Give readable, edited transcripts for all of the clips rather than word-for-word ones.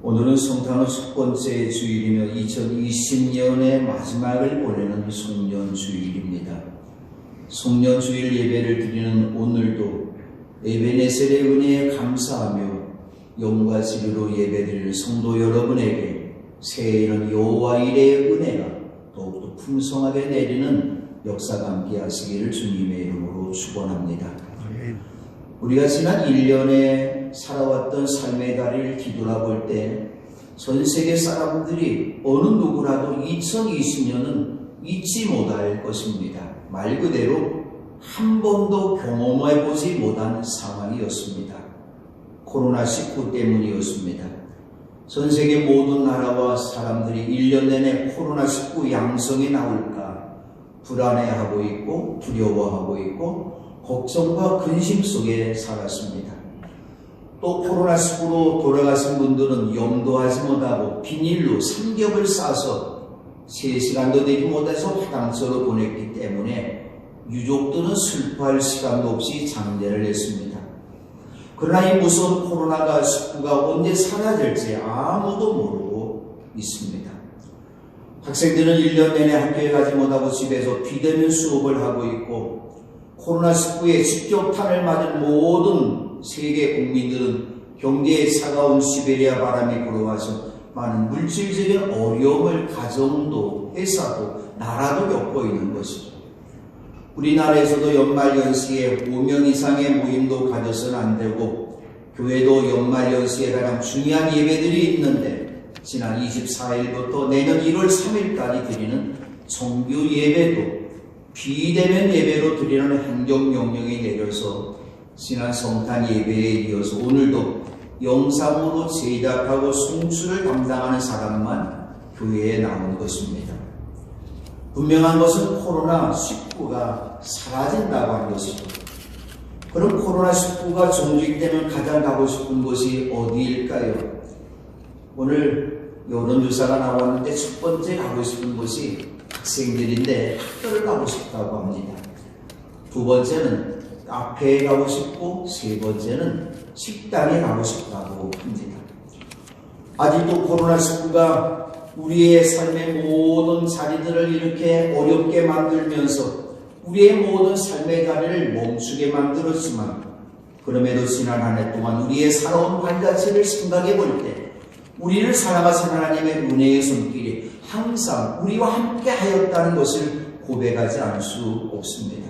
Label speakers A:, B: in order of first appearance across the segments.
A: 오늘은 성탄의 첫 번째 주일이며 2020년의 마지막을 보내는 송년주일입니다. 송년주일 예배를 드리는 오늘도 에베네셀의 은혜에 감사하며 영과 진리로 예배드리는 성도 여러분에게 새해에는 여호와 일의 은혜가 더욱더 풍성하게 내리는 역사가 함께 하시기를 주님의 이름으로 축원합니다. 우리가 지난 1년에 살아왔던 삶의 다리를 뒤돌아볼 때 전 세계 사람들이 어느 누구라도 2020년은 잊지 못할 것입니다. 말 그대로 한 번도 경험해보지 못한 상황이었습니다. 코로나19 때문이었습니다. 전 세계 모든 나라와 사람들이 1년 내내 코로나19 양성이 나올까 불안해하고 있고 두려워하고 있고 걱정과 근심 속에 살았습니다. 또 코로나19로 돌아가신 분들은 염도하지 못하고 비닐로 삼겹을 싸서 3시간도 되지 못해서 화장실로 보냈기 때문에 유족들은 슬퍼할 시간도 없이 장례를 했습니다. 그러나 이 무서운 코로나19가 언제 사라질지 아무도 모르고 있습니다. 학생들은 1년 내내 학교에 가지 못하고 집에서 비대면 수업을 하고 있고 코로나19에 직격탄을 맞은 모든 세계 국민들은 경제의 차가운 시베리아 바람이 불어와서 많은 물질적인 어려움을 가정도 회사도 나라도 겪고 있는 것이죠. 우리나라에서도 연말연시에 5명 이상의 모임도 가져서는 안 되고 교회도 연말연시에 가장 중요한 예배들이 있는데 지난 24일부터 내년 1월 3일까지 드리는 정규 예배도 비대면 예배로 드리는 행정명령이 내려서 지난 성탄 예배에 이어서 오늘도 영상으로 제작하고 송출을 담당하는 사람만 교회에 나온 것입니다. 분명한 것은 코로나19가 사라진다고 하는 것이죠. 그럼 코로나19가 종식되면 가장 가고 싶은 곳이 어디일까요? 오늘 여론조사가 나왔는데 첫 번째 가고 싶은 곳이 학생들인데 학교를 가고 싶다고 합니다. 두 번째는 카페에 가고 싶고 세 번째는 식당에 가고 싶다고 합니다. 아직도 코로나19가 우리의 삶의 모든 자리들을 이렇게 어렵게 만들면서 우리의 모든 삶의 자리를 멈추게 만들었지만 그럼에도 지난 한 해 동안 우리의 살아온 발자취를 생각해 볼 때 우리를 사랑하신 하나님의 은혜의 손길이 항상 우리와 함께 하였다는 것을 고백하지 않을 수 없습니다.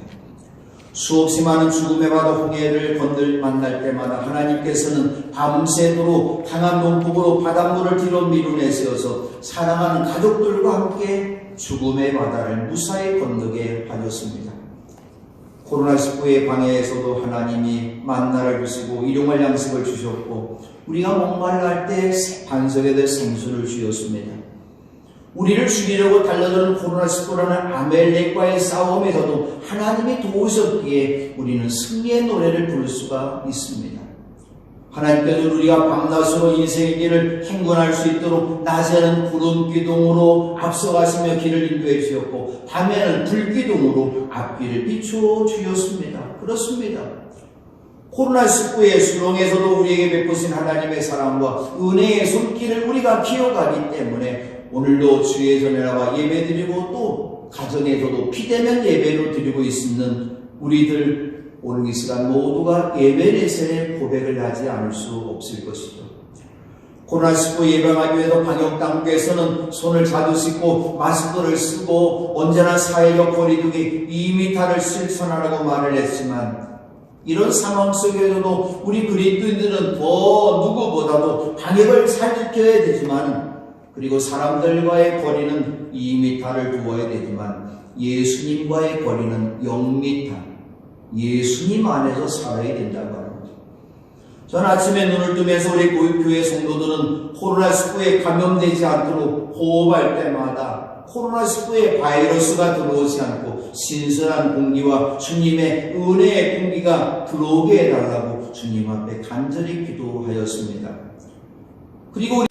A: 수없이 많은 죽음의 바다 홍해를 만날 때마다 하나님께서는 밤새도록 강한 동풍으로 바닷물을 뒤로 밀어내세워서 사랑하는 가족들과 함께 죽음의 바다를 무사히 건너게 하셨습니다. 코로나19의 방해에서도 하나님이 만나를 주시고 일용할 양식을 주셨고 우리가 목말라 할 때 반석에 될 생수를 주셨습니다. 우리를 죽이려고 달려드는 코로나19라는 아멜렉과의 싸움에서도 하나님이 도우셨기에 우리는 승리의 노래를 부를 수가 있습니다. 하나님께서는 우리가 밤낮으로 인생의 길을 행군할 수 있도록 낮에는 구름 기둥으로 앞서가시며 길을 인도해 주셨고 밤에는 불 기둥으로 앞길을 비추어 주셨습니다. 그렇습니다. 코로나19의 수렁에서도 우리에게 베푸신 하나님의 사랑과 은혜의 손길을 우리가 기억하기 때문에 오늘도 주의 전에 나와 예배드리고 또 가정에서도 비대면 예배로 드리고 있는 우리들 오늘 이 시간 모두가 예배에서의 고백을 하지 않을 수 없을 것이죠. 코로나19 예방하기 위해서 방역당국에서는 손을 자주 씻고 마스크를 쓰고 언제나 사회적 거리두기 2m를 실천하라고 말을 했지만 이런 상황 속에서도 우리 그리스도인들은 더 누구보다도 방역을 잘 지켜야 되지만 그리고 사람들과의 거리는 2m를 두어야 되지만 예수님과의 거리는 0m 예수님 안에서 살아야 된다고 하는 거죠. 전 아침에 눈을 뜨면서 우리 교회 성도들은 코로나19에 감염되지 않도록 호흡할 때마다 코로나19의 바이러스가 들어오지 않고 신선한 공기와 주님의 은혜의 공기가 들어오게 해달라고 주님 앞에 간절히 기도하였습니다. 그리고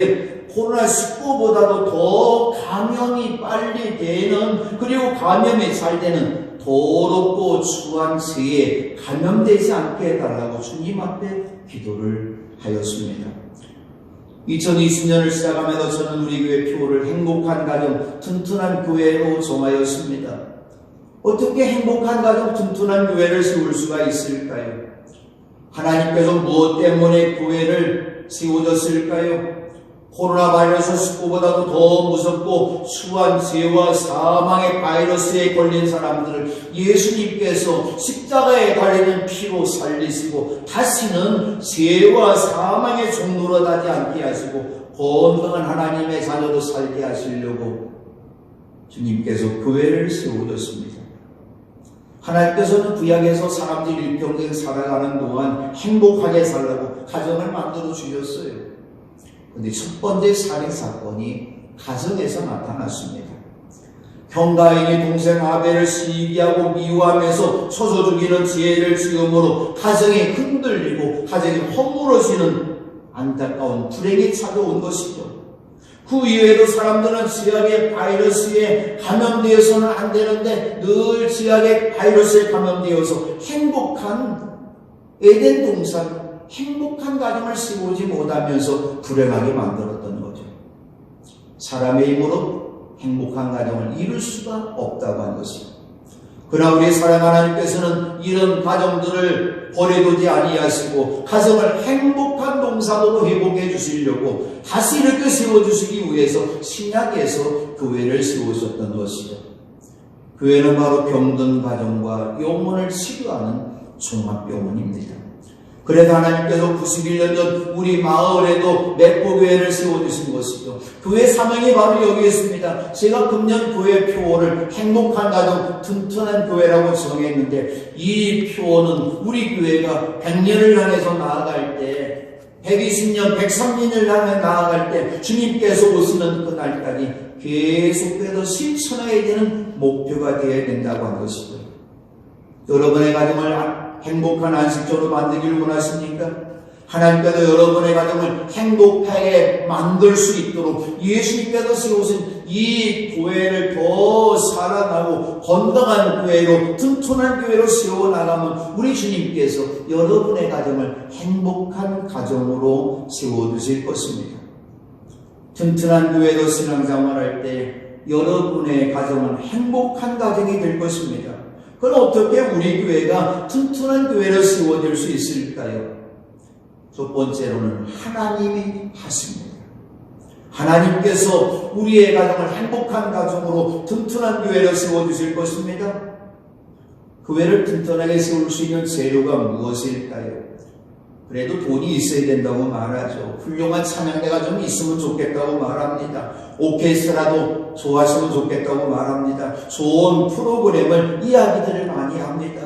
A: 코로나19보다도 더 감염이 빨리 되는 그리고 감염이 잘 되는 더럽고 추한 죄에 감염되지 않게 해달라고 주님 앞에 기도를 하였습니다. 2020년을 시작하면서 저는 우리 교회 표를 행복한 가정, 튼튼한 교회로 정하였습니다. 어떻게 행복한 가정, 튼튼한 교회를 세울 수가 있을까요? 하나님께서 무엇 때문에 교회를 세워줬을까요? 코로나 바이러스 19보다도 더 무섭고 수한 죄와 사망의 바이러스에 걸린 사람들을 예수님께서 십자가에 달리는 피로 살리시고 다시는 죄와 사망의 종로로 가지 않게 하시고 건강한 하나님의 자녀로 살게 하시려고 주님께서 교회를 세워줬습니다. 하나님께서는 구약에서 사람들이 일평생 살아가는 동안 행복하게 살라고 가정을 만들어 주셨어요. 그런데 첫 번째 살인사건이 가정에서 나타났습니다. 형 가인이 동생 아벨을 시기하고 미워하면서 쳐서 죽이는 죄를 지음으로 가정이 흔들리고 가정이 허물어지는 안타까운 불행이 찾아온 것이죠. 그 이외에도 사람들은 지역의 바이러스에 감염되어서는 안 되는데 늘 지역의 바이러스에 감염되어서 행복한 에덴 동산, 행복한 가정을 세우지 못하면서 불행하게 만들었던 거죠. 사람의 힘으로 행복한 가정을 이룰 수가 없다고 한 것이죠. 그러나 우리 사랑 하나님께서는 이런 가정들을 버려두지 아니하시고 가정을 행복한 동산으로 회복해 주시려고 다시 이렇게 세워주시기 위해서 신약에서 교회를 세우셨던 것이죠. 교회는 바로 병든 가정과 영혼을 치료하는 종합병원입니다. 그래서 하나님께서 91년 전 우리 마을에도 맺보교회를 세워주신 것이죠. 교회 사명이 바로 여기 있습니다. 제가 금년 교회 표어를 행복한 가정, 튼튼한 교회라고 정했는데 이 표어는 우리 교회가 100년을 향해서 나아갈 때 120년, 103년을 향해 나아갈 때 주님께서 오시는 그날까지 계속해서 실천해야 되는 목표가 되어야 된다고 한 것이죠. 여러분의 가정을 행복한 안식처로 만들기를 원하십니까? 하나님께서 여러분의 가정을 행복하게 만들 수 있도록 예수님께서 세우신 이 교회를 더 사랑하고 건강한 교회로, 튼튼한 교회로 세워나가면 우리 주님께서 여러분의 가정을 행복한 가정으로 세워주실 것입니다. 튼튼한 교회로 신앙생활할 때 여러분의 가정은 행복한 가정이 될 것입니다. 그럼 어떻게 우리 교회가 튼튼한 교회로 세워질 수 있을까요? 첫 번째로는 하나님이 하십니다. 하나님께서 우리의 가정을 행복한 가정으로 튼튼한 교회로 세워주실 것입니다. 교회를 튼튼하게 세울 수 있는 재료가 무엇일까요? 그래도 돈이 있어야 된다고 말하죠. 훌륭한 찬양대가 좀 있으면 좋겠다고 말합니다. 오케스트라도 좋아하시면 좋겠다고 말합니다. 좋은 프로그램을 이야기들을 많이 합니다.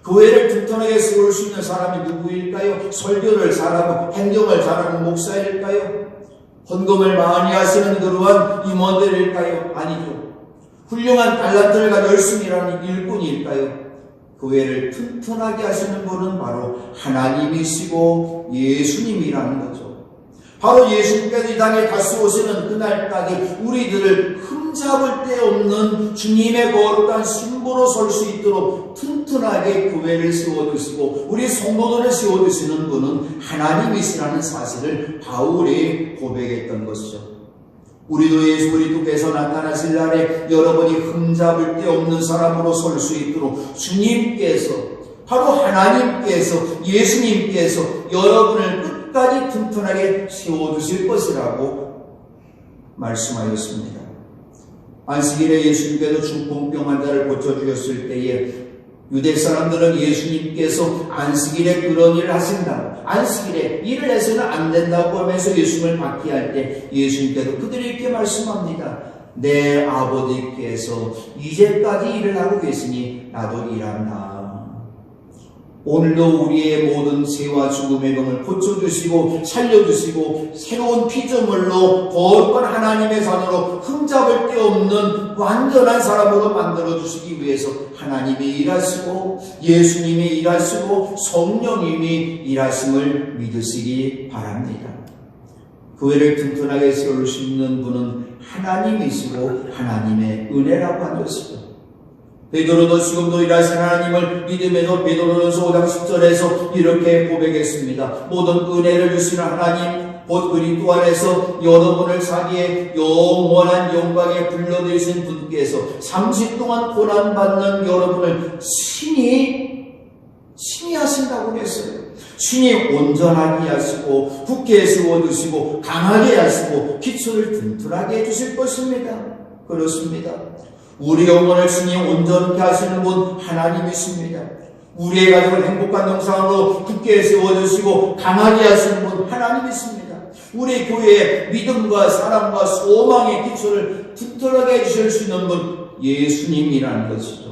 A: 교회를 튼튼하게 세울 수 있는 사람이 누구일까요? 설교를 잘하고 행정을 잘하는 목사일까요? 헌금을 많이 하시는 그러한 임원들일까요? 아니죠. 훌륭한 달란트를 가지고 열심히 일하는 일꾼일까요? 교회를 튼튼하게 하시는 분은 바로 하나님이시고 예수님이라는 거죠. 바로 예수님께서 이 땅에 다시 오시는 그날까지 우리들을 흠잡을 데 없는 주님의 거룩한 신부로 설 수 있도록 튼튼하게 교회를 세워주시고 우리 성도들을 세워주시는 분은 하나님이시라는 사실을 바울이 고백했던 것이죠. 우리도 예수 그리스도께서 나타나실 날에 여러분이 흠잡을 데 없는 사람으로 설 수 있도록 주님께서, 바로 하나님께서, 예수님께서 여러분을 끝까지 튼튼하게 세워주실 것이라고 말씀하였습니다. 안식일에 예수님께서 중풍병 환자를 고쳐주셨을 때에 유대 사람들은 예수님께서 안식일에 그런 일을 하신다고, 안식일에 일을 해서는 안 된다고 하면서 예수님을 박해할 때 예수님께서 그들이 이렇게 말씀합니다. 내 아버지께서 이제까지 일을 하고 계시니 나도 일한다. 오늘도 우리의 모든 죄와 죽음의 병을 고쳐주시고 살려주시고 새로운 피조물로 거룩한 하나님의 자녀로 흠잡을 데 없는 완전한 사람으로 만들어주시기 위해서 하나님이 일하시고 예수님이 일하시고 성령님이 일하심을 믿으시기 바랍니다. 교회를 튼튼하게 세울 수 있는 분은 하나님이시고 하나님의 은혜라고 하는 것이죠. 베드로도 지금도 일하신 하나님을 믿음에서 베드로전서 5장 10절에서 이렇게 고백했습니다. 모든 은혜를 주시는 하나님, 곧 그리스도 안에서 여러분을 자기의 영원한 영광에 불러들이신 분께서 30 동안 고난받는 여러분을 친히 하신다고 했어요. 친히 온전하게 하시고 굳게 세워두시고 강하게 하시고 기초를 튼튼하게 해주실 것입니다. 그렇습니다. 우리 영혼을 친히 온전케 하시는 분 하나님이십니다. 우리의 가족을 행복한 영상으로 굳게 세워주시고 강하게 하시는 분 하나님이십니다. 우리 교회의 믿음과 사랑과 소망의 기초를 튼튼하게 해주실 수 있는 분 예수님이라는 것이죠.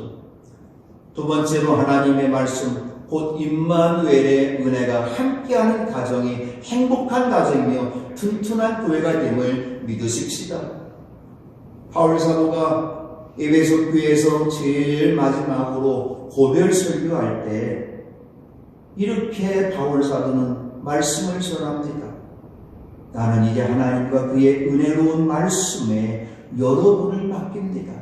A: 두 번째로 하나님의 말씀 곧 임마누엘의 은혜가 함께하는 가정이 행복한 가정이며 튼튼한 교회가 됨을 믿으십시다. 바울 사도가 에베소 교회에서 제일 마지막으로 고별 설교할 때 이렇게 바울 사도는 말씀을 전합니다. 나는 이제 하나님과 그의 은혜로운 말씀에 여러분을 맡깁니다.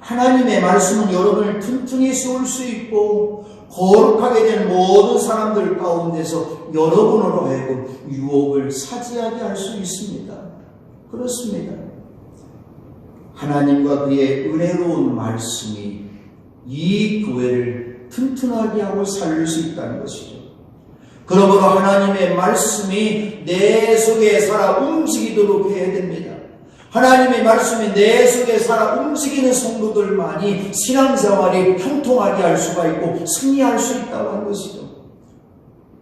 A: 하나님의 말씀은 여러분을 튼튼히 세울 수 있고 거룩하게 된 모든 사람들 가운데서 여러분으로 하여금 유업을 차지하게 할 수 있습니다. 그렇습니다. 하나님과 그의 은혜로운 말씀이 이 교회를 튼튼하게 하고 살릴 수 있다는 것이죠. 그러므로 하나님의 말씀이 내 속에 살아 움직이도록 해야 됩니다. 하나님의 말씀이 내 속에 살아 움직이는 성도들만이 신앙생활이 형통하게 할 수가 있고 승리할 수 있다고 하는 것이죠.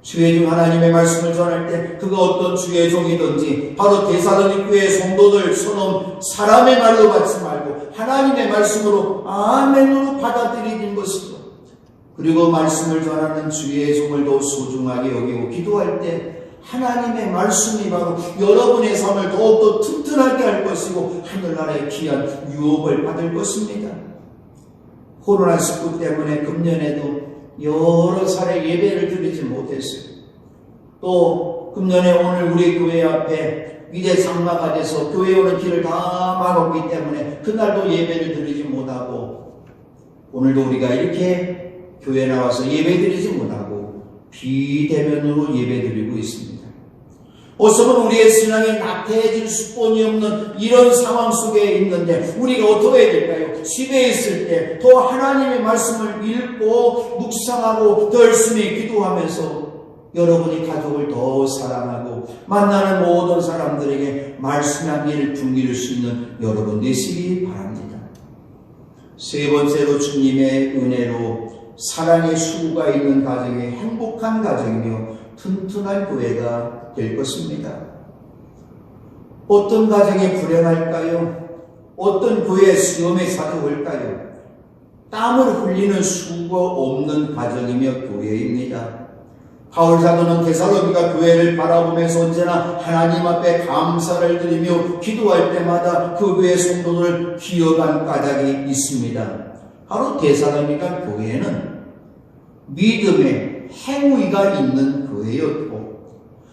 A: 주의 종 하나님의 말씀을 전할 때 그가 어떤 주의 종이든지 바로 데살로니가 교회 성도들처럼 사람의 말로 받지 말고 하나님의 말씀으로 아멘으로 받아들이는 것이죠. 그리고 말씀을 전하는 주의 종을 더 소중하게 여기고 기도할 때 하나님의 말씀이 바로 여러분의 삶을 더욱더 튼튼하게 할 것이고 하늘나라의 귀한 유업을 받을 것입니다. 코로나19 때문에 금년에도 여러 차례 예배를 드리지 못했어요. 또 금년에 오늘 우리 교회 앞에 미대 장마가 돼서 교회 오는 길을 다 막았기 때문에 그날도 예배를 드리지 못하고 오늘도 우리가 이렇게 교회 나와서 예배 드리지 못하고 비대면으로 예배 드리고 있습니다. 어쩌면 우리의 신앙이 나태해질 수뿐이 없는 이런 상황 속에 있는데 우리가 어떻게 해야 될까요? 집에 있을 때 더 하나님의 말씀을 읽고 묵상하고 더 열심히 기도하면서 여러분이 가족을 더 사랑하고 만나는 모든 사람들에게 말씀의 한기를 풍길 수 있는 여러분 되시기 바랍니다. 세 번째로 주님의 은혜로 사랑의 수고가 있는 가정이 행복한 가정이며 튼튼한 교회가 될 것입니다. 어떤 가정이 불행할까요? 어떤 교회의 시험에 찾아올까요? 땀을 흘리는 수고 없는 가정이며 교회입니다. 바울 사도는 데살로니가 교회를 바라보면서 언제나 하나님 앞에 감사를 드리며 기도할 때마다 그 교회 성도들을 기억한 까닭이 있습니다. 바로 데살로니가 교회는 믿음의 행위가 있는 교회였고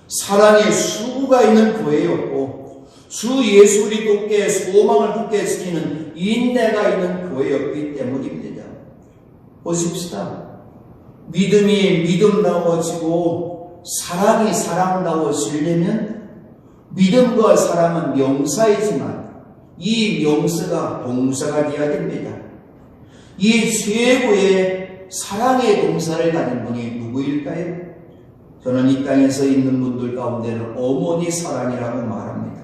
A: 사랑의 수고가 있는 교회였고 주 예수 그리스도께 소망을 굳게 지키는 인내가 있는 교회였기 때문입니다. 보십시다. 믿음이 믿음다워지고 사랑이 사랑다워지려면 믿음과 사랑은 명사이지만 이 명사가 동사가 되어야 됩니다. 이 최고의 사랑의 동사를 가진 분이 누구일까요? 저는 이 땅에서 있는 분들 가운데는 어머니 사랑이라고 말합니다.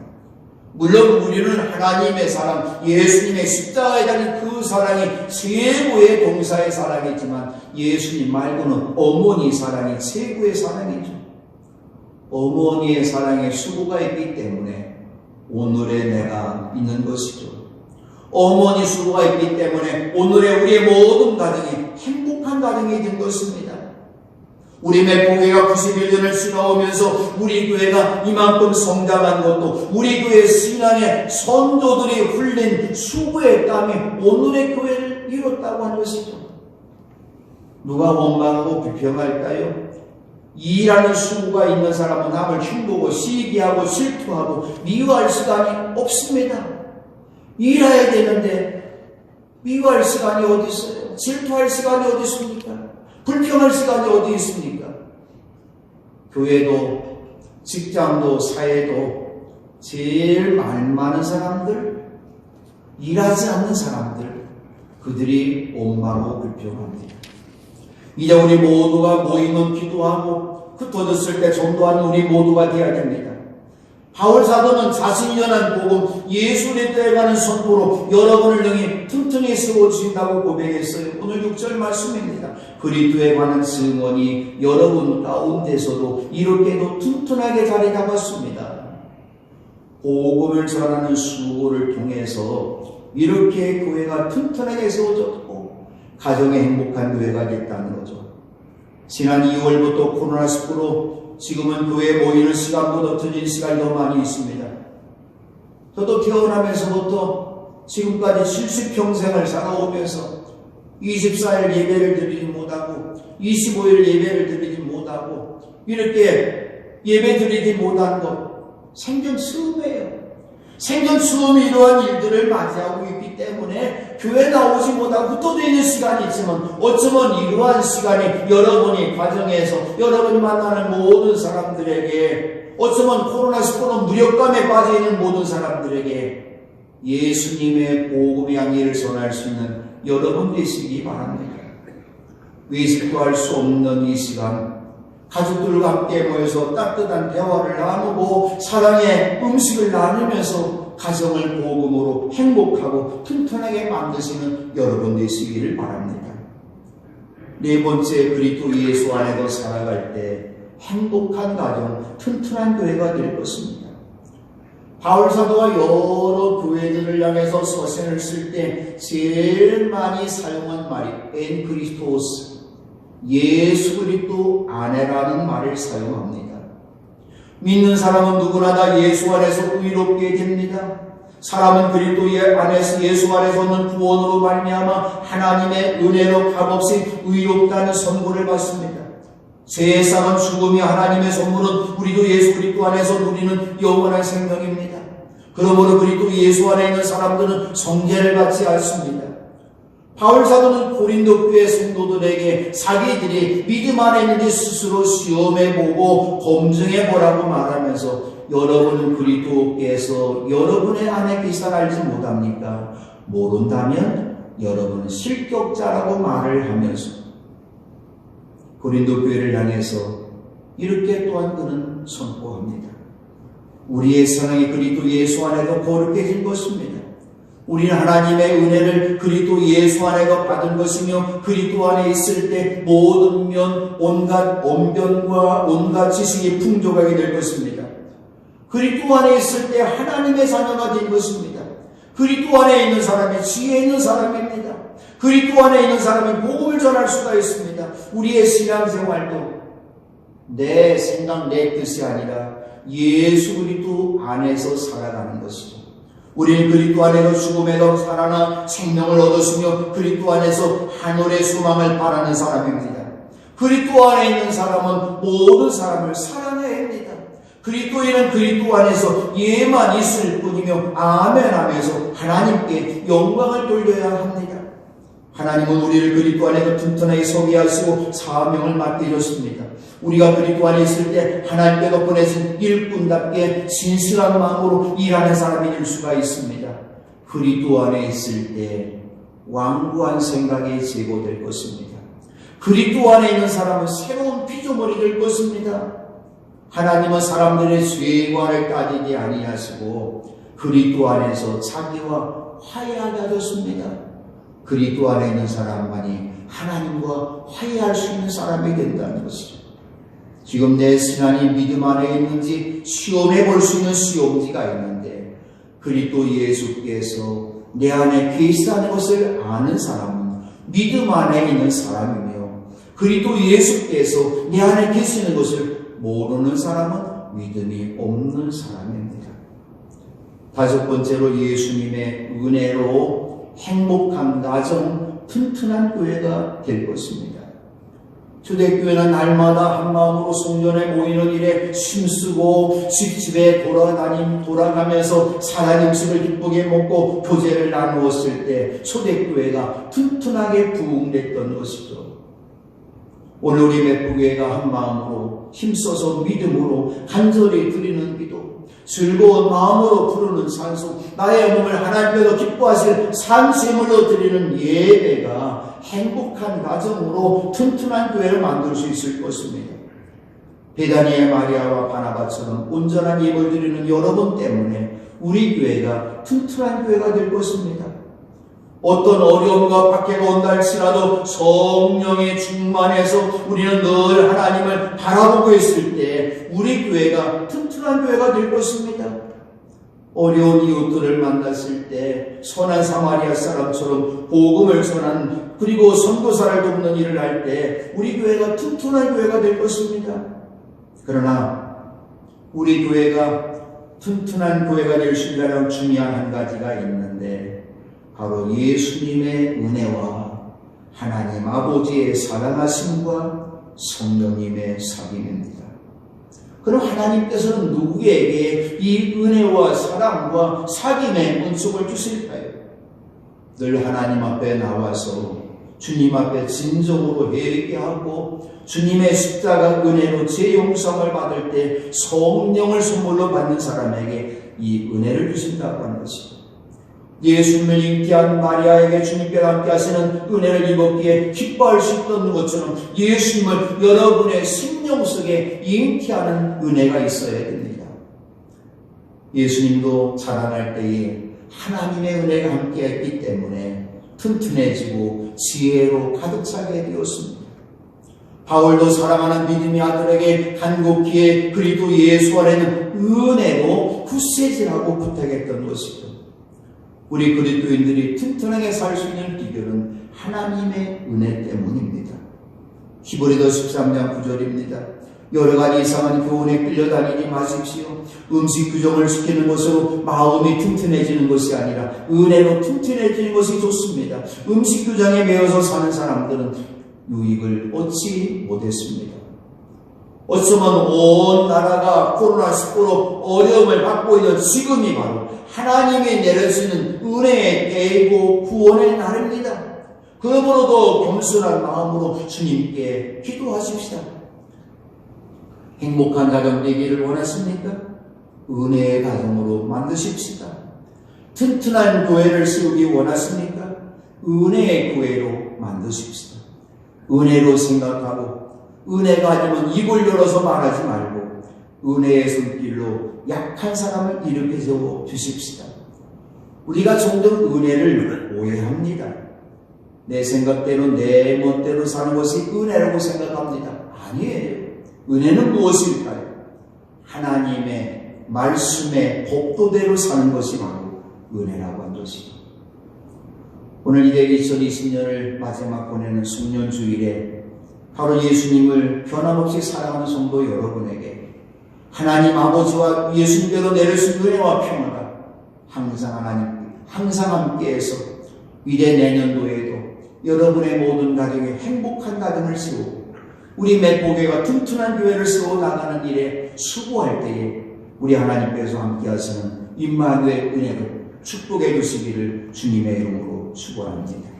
A: 물론 우리는 하나님의 사랑, 예수님의 십자가에 달린 그 사랑이 최고의 동사의 사랑이지만 예수님 말고는 어머니 사랑이 최고의 사랑이죠. 어머니의 사랑에 수고가 있기 때문에 오늘의 내가 있는 것이죠. 어머니 수고가 있기 때문에 오늘의 우리의 모든 가정이 행복한 가정이 된 것입니다. 우리 매포교회가 91년을 지나오면서 우리 교회가 이만큼 성장한 것도 우리 교회 신앙의 선조들이 흘린 수고의 땀이 오늘의 교회를 이뤘다고 하는 것이죠. 누가 원망하고 비평할까요? 일하는 수고가 있는 사람은 남을 흉보고 시기하고 질투하고 미워할 시간이 없습니다. 일해야 되는데 미워할 시간이 어디 있어요? 질투할 시간이 어디 있습니까? 불평할 시간이 어디 있습니까? 교회도 직장도 사회도 제일 말 많은 사람들, 일하지 않는 사람들, 그들이 옴마고 불평합니다. 이제 우리 모두가 모이면 기도하고 흩어졌을 때 전도하는 우리 모두가 되어야 됩니다. 바울 사도는 자신이 전한 복음 예수 그리스도에 관한 선포로 여러분을 능히 튼튼히 세워주신다고 고백했어요. 오늘 6절 말씀입니다. 그리스도에 관한 증언이 여러분 가운데서도 이렇게도 튼튼하게 자리 잡았습니다. 복음을 전하는 수고를 통해서 이렇게 교회가 튼튼하게 세워졌고 가정의 행복한 교회가 됐다는 거죠. 지난 2월부터 코로나19로 지금은 교회에 모이는 시간보다 터진 시간이 더 많이 있습니다. 저도 태어나면서부터 지금까지 70평생을 살아오면서 24일 예배를 드리지 못하고 25일 예배를 드리지 못하고 이렇게 예배 드리지 못한 것 생전 처음이에요. 생전 처음 이러한 일들을 맞이하고 있기 때문에 교회 나오지 못하고 흩어져 있는 시간이 있지만 어쩌면 이러한 시간이 여러분이 가정에서 여러분이 만나는 모든 사람들에게 어쩌면 코로나19로 무력감에 빠져있는 모든 사람들에게 예수님의 복음의 향기를 전할 수 있는 여러분 되시기 바랍니다. 의식도 할 수 없는 이 시간 가족들과 함께 모여서 따뜻한 대화를 나누고 사랑의 음식을 나누면서 가정을 복음으로 행복하고 튼튼하게 만드시는 여러분 되시기를 바랍니다. 네 번째, 그리스도 예수 안에서 살아갈 때 행복한 가정, 튼튼한 교회가 될 것입니다. 바울 사도가 여러 교회들을 향해서 서신을 쓸 때 제일 많이 사용한 말이 엔 그리스토스, 예수 그리스도 안에라는 말을 사용합니다. 믿는 사람은 누구나 다 예수 안에서 의롭게 됩니다. 사람은 그리스도 안에서 예수 안에서 얻는 구원으로 말미암아 하나님의 은혜로 값없이 의롭다는 선고를 받습니다. 세상은 죽음이 하나님의 선물은 우리도 예수 그리스도 안에서 누리는 영원한 생명입니다. 그러므로 그리스도 예수 안에 있는 사람들은 성죄를 받지 않습니다. 바울 사도는 고린도 교회 성도들에게 자기들이 믿음 안에 있는지 스스로 시험해보고 검증해보라고 말하면서 여러분은 그리스도께서 여러분의 안에 계시다를 알지 못합니까? 모른다면 여러분은 실격자라고 말을 하면서 고린도 교회를 향해서 이렇게 또한 그는 선포합니다. 우리의 사랑이 그리스도 예수 안에도 거룩해진 것입니다. 우리는 하나님의 은혜를 그리스도 예수 안에서 받은 것이며 그리스도 안에 있을 때 모든 면 온갖 언변과 온갖 지식이 풍족하게 될 것입니다. 그리스도 안에 있을 때 하나님의 자녀가 된 것입니다. 그리스도 안에 있는 사람이 지혜 있는 사람입니다. 그리스도 안에 있는 사람이 복음을 전할 수가 있습니다. 우리의 신앙생활도 내 생각, 내 뜻이 아니라 예수 그리스도 안에서 살아가는 것이죠. 우리는 그리스도 안에서 죽음에도 살아나 생명을 얻었으며 그리스도 안에서 하늘의 소망을 바라는 사람입니다. 그리스도 안에 있는 사람은 모든 사람을 사랑해야 합니다. 그리스도인은 그리스도 안에서 예만 있을 뿐이며 아멘 하면서 하나님께 영광을 돌려야 합니다. 하나님은 우리를 그리스도 안에서 튼튼하게 서게 하시고 사명을 맡기셨습니다. 우리가 그리스도 안에 있을 때 하나님께서 보내신 일꾼답게 진실한 마음으로 일하는 사람이 될 수가 있습니다. 그리스도 안에 있을 때 완고한 생각이 제고될 것입니다. 그리스도 안에 있는 사람은 새로운 피조물이 될 것입니다. 하나님은 사람들의 죄과를 따지지 아니하시고 그리스도 안에서 자기와 화해하게 하셨습니다. 그리스도 안에 있는 사람만이 하나님과 화해할 수 있는 사람이 된다는 것이죠. 지금 내 신앙이 믿음 안에 있는지 시험해 볼 수 있는 시험지가 있는데 그리스도 예수께서 내 안에 계시다는 것을 아는 사람은 믿음 안에 있는 사람이며 그리스도 예수께서 내 안에 계시는 것을 모르는 사람은 믿음이 없는 사람입니다. 다섯 번째로 예수님의 은혜로 행복한 가정, 튼튼한 교회가 될 것입니다. 초대교회는 날마다 한마음으로 성전에 모이는 일에 힘쓰고 집집에 돌아가면서 살한 음식을 기쁘게 먹고 교제를 나누었을 때 초대교회가 튼튼하게 부흥됐던 것이죠. 오늘 우리 맺부교회가 한 마음으로 힘써서 믿음으로 간절히 드리는 기도, 즐거운 마음으로 부르는 산수, 나의 몸을 하나님께서 기뻐하실 산수물로 드리는 예배가 행복한 가정으로 튼튼한 교회를 만들 수 있을 것입니다. 베다니의 마리아와 바나바처럼 온전한 예배를 드리는 여러분 때문에 우리 교회가 튼튼한 교회가 될 것입니다. 어떤 어려움과 박해가 온다 할지라도 성령의 충만해서 우리는 늘 하나님을 바라보고 있을 때 우리 교회가 튼튼한 교회가 될 것입니다. 어려운 이웃들을 만났을 때 선한 사마리아 사람처럼 복음을 전하는, 그리고 선교사를 돕는 일을 할 때 우리 교회가 튼튼한 교회가 될 것입니다. 그러나 우리 교회가 튼튼한 교회가 될 수 있는 중요한 한 가지가 있는데, 바로 예수님의 은혜와 하나님 아버지의 사랑하심과 성령님의 사귐입니다. 그럼 하나님께서는 누구에게 이 은혜와 사랑과 사귐의 은총을 주실까요? 늘 하나님 앞에 나와서 주님 앞에 진정으로 회개하고 주님의 십자가 은혜로 제 용서를 받을 때 성령을 선물로 받는 사람에게 이 은혜를 주신다고 하는 것입니다. 예수님을 잉태한 마리아에게 주님께서 함께 하시는 은혜를 입었기에 기뻐할 수 있던 것처럼 예수님을 여러분의 심령 속에 잉태하는 은혜가 있어야 됩니다. 예수님도 자라날 때에 하나님의 은혜가 함께했기 때문에 튼튼해지고 지혜로 가득 차게 되었습니다. 바울도 사랑하는 믿음의 아들에게 간곡히에 그리도 예수 안에는 은혜로 굳세지라고 부탁했던 것이죠. 우리 그리스도인들이 튼튼하게 살 수 있는 비결은 하나님의 은혜 때문입니다. 히브리서 13장 9절입니다. 여러 가지 이상한 교훈에 끌려다니지 마십시오. 음식 규정을 지키는 것으로 마음이 튼튼해지는 것이 아니라 은혜로 튼튼해지는 것이 좋습니다. 음식 규정에 매여서 사는 사람들은 유익을 얻지 못했습니다. 어쩌면 온 나라가 코로나19로 어려움을 받고 있는 지금이 바로 하나님이 내려주시는 은혜의 때이고 구원의 날입니다. 그러므로도 겸손한 마음으로 주님께 기도하십시다. 행복한 가정 되기를 원하십니까? 은혜의 가정으로 만드십시다. 튼튼한 교회를 세우기 원하십니까? 은혜의 교회로 만드십시다. 은혜로 생각하고 은혜가 아니면 입을 열어서 말하지 말고 은혜의 손길로 약한 사람을 일으켜 세워 주십시다. 우리가 종종 은혜를 오해합니다. 내 생각대로 내 멋대로 사는 것이 은혜라고 생각합니다. 아니에요. 은혜는 무엇일까요? 하나님의 말씀의 법도대로 사는 것이 바로 은혜라고 한 것이죠. 오늘 2020년을 마지막 보내는 숙련주일에 바로 예수님을 변함없이 사랑하는 성도 여러분에게 하나님 아버지와 예수님께로 내려주신 은혜와 평화가 항상 함께해서 미래 내년도에도 여러분의 모든 가정에 행복한 가정을 세우고 우리 맺보교회가 튼튼한 교회를 세워 나가는 일에 수고할 때에 우리 하나님께서 함께 하시는 임마누엘 은혜를 축복해 주시기를 주님의 이름으로 축원합니다.